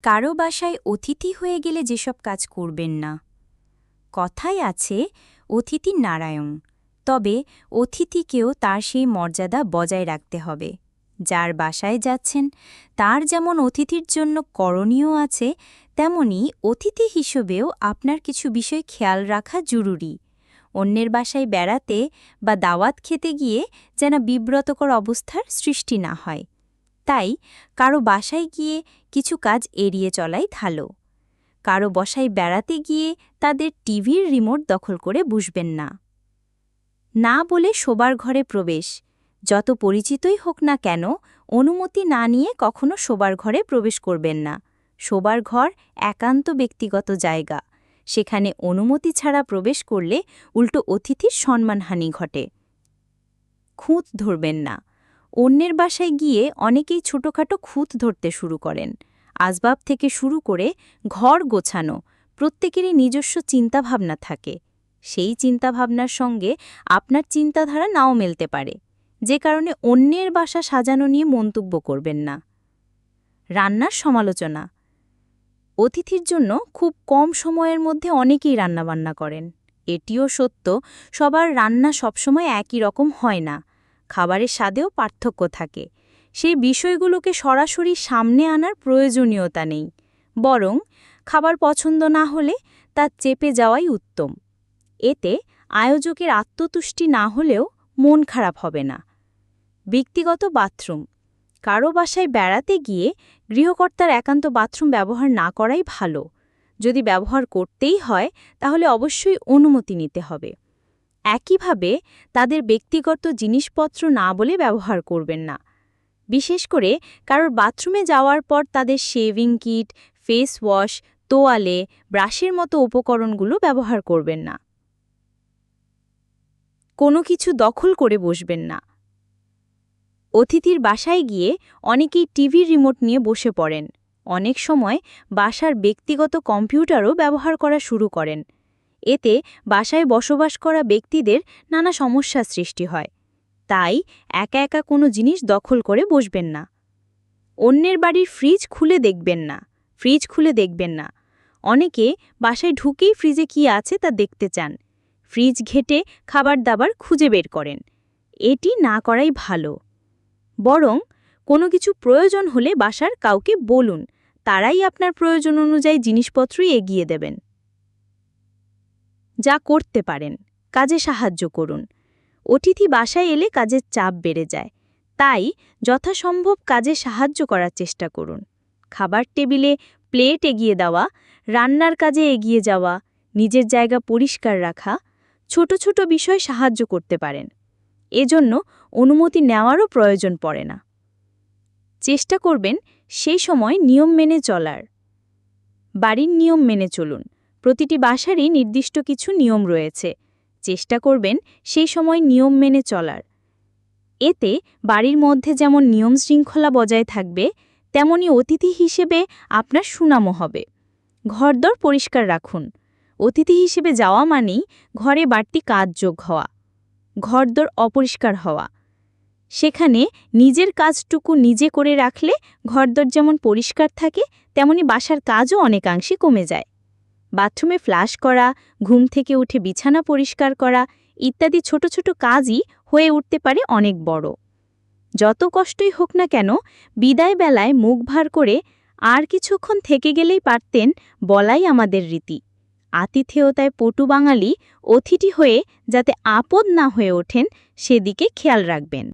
কারো বাসায় অতিথি হয়ে গেলে যেসব কাজ করবেন না। কথায় আছে অতিথি নারায়ণ, তবে অতিথিকেও তার সেই মর্যাদা বজায় রাখতে হবে। যার বাসায় যাচ্ছেন তার যেমন অতিথির জন্য করণীয় আছে, তেমনি অতিথি হিসেবেও আপনার কিছু বিষয় খেয়াল রাখা জরুরি। অন্যের বাসায় বেড়াতে বা দাওয়াত খেতে গিয়ে যেন বিব্রতকর অবস্থার সৃষ্টি না হয়। তাই কারো বাসায় গিয়ে কিছু কাজ এড়িয়ে চলাই ভালো। কারো বাসায় বেড়াতে গিয়ে তাদের টিভির রিমোট দখল করে বসবেন না। না বলে শোবার ঘরে প্রবেশ, যত পরিচিতই হোক না কেন, অনুমতি না নিয়ে কখনো শোবার ঘরে প্রবেশ করবেন না। শোবার ঘর একান্ত ব্যক্তিগত জায়গা, সেখানে অনুমতি ছাড়া প্রবেশ করলে উল্টো অতিথির সম্মানহানি ঘটে। খুঁত ধরবেন না। অন্যের বাসায় গিয়ে অনেকেই ছোটখাটো খুঁত ধরতে শুরু করেন। আসবাব থেকে শুরু করে ঘর গোছানো, প্রত্যেকেরই নিজস্ব চিন্তাভাবনা থাকে। সেই চিন্তাভাবনার সঙ্গে আপনার চিন্তাধারা নাও মেলতে পারে, যে কারণে অন্যের বাসা সাজানো নিয়ে মন্তব্য করবেন না। রান্নার সমালোচনা। অতিথির জন্য খুব কম সময়ের মধ্যে অনেকেই রান্নাবান্না করেন। এটিও সত্য, সবার রান্না সবসময় একই রকম হয় না। খাবারের স্বাদেও পার্থক্য থাকে। সেই বিষয়গুলোকে সরাসরি সামনে আনার প্রয়োজনীয়তা নেই, বরং খাবার পছন্দ না হলে তা চেপে যাওয়াই উত্তম। এতে আয়োজকের আত্মতুষ্টি না হলেও মন খারাপ হবে না। ব্যক্তিগত বাথরুম। কারো বাসায় বেড়াতে গিয়ে গৃহকর্তার একান্ত বাথরুম ব্যবহার না করাই ভালো। যদি ব্যবহার করতেই হয় তাহলে অবশ্যই অনুমতি নিতে হবে। একইভাবে তাদের ব্যক্তিগত জিনিসপত্র না বলে ব্যবহার করবেন না। বিশেষ করে কারোর বাথরুমে যাওয়ার পর তাদের শেভিং কিট, ফেস ওয়াশ, তোয়ালে, ব্রাশের মতো উপকরণগুলো ব্যবহার করবেন না। কোনো কিছু দখল করে বসবেন না। অতিথির বাসায় গিয়ে অনেকেই টিভির রিমোট নিয়ে বসে পড়েন। অনেক সময় বাসার ব্যক্তিগত কম্পিউটারও ব্যবহার করা শুরু করেন। এতে বাসায় বসবাস করা ব্যক্তিদের নানা সমস্যার সৃষ্টি হয়। তাই একা একা কোনো জিনিস দখল করে বসবেন না। অন্যের বাড়ির ফ্রিজ খুলে দেখবেন না। অনেকে বাসায় ঢুকেই ফ্রিজে কি আছে তা দেখতে চান। ফ্রিজ ঘেঁটে খাবার দাবার খুঁজে বের করেন। এটি না করাই ভালো। বরং কোনো কিছু প্রয়োজন হলে বাসার কাউকে বলুন, তারাই আপনার প্রয়োজন অনুযায়ী জিনিসপত্রই এগিয়ে দেবেন। যা করতে পারেন, কাজে সাহায্য করুন। অতিথি বাসায় এলে কাজের চাপ বেড়ে যায়, তাই যথাসম্ভব কাজে সাহায্য করার চেষ্টা করুন। খাবার টেবিলে প্লেট এগিয়ে দেওয়া, রান্নার কাজে এগিয়ে যাওয়া, নিজের জায়গা পরিষ্কার রাখা, ছোট ছোট বিষয় সাহায্য করতে পারেন। এজন্য অনুমতি নেওয়ারও প্রয়োজন পড়ে না। চেষ্টা করবেন সেই সময় নিয়ম মেনে চলার। বাড়ির নিয়ম মেনে চলুন। প্রতিটি বাসারই নির্দিষ্ট কিছু নিয়ম রয়েছে। চেষ্টা করবেন সেই সময় নিয়ম মেনে চলার। এতে বাড়ির মধ্যে যেমন নিয়ম শৃঙ্খলা বজায় থাকবে, তেমনি অতিথি হিসেবে আপনার সুনামও হবে। ঘরদোর পরিষ্কার রাখুন। অতিথি হিসেবে যাওয়া মানেই ঘরে বাড়তি কাজ যোগ হওয়া, ঘরদোর অপরিষ্কার হওয়া। সেখানে নিজের কাজটুকু নিজে করে রাখলে ঘরদোর যেমন পরিষ্কার থাকে, তেমনি বাসার কাজও অনেকাংশে কমে যায়। বাথরুমে ফ্লাশ করা, ঘুম থেকে উঠে বিছানা পরিষ্কার করা ইত্যাদি ছোট ছোট কাজই হয়ে উঠতে পারে অনেক বড়। যত কষ্টই হোক না কেন, বিদায় বেলায় মুখ ভার করে আর কিছুক্ষণ থেকে গেলেই পারতেন, বলাই আমাদের রীতি। আতিথেয়তায় পটু বাঙালি অতিথি হয়ে যাতে আপদ না হয়ে ওঠেন, সেদিকে খেয়াল রাখবেন।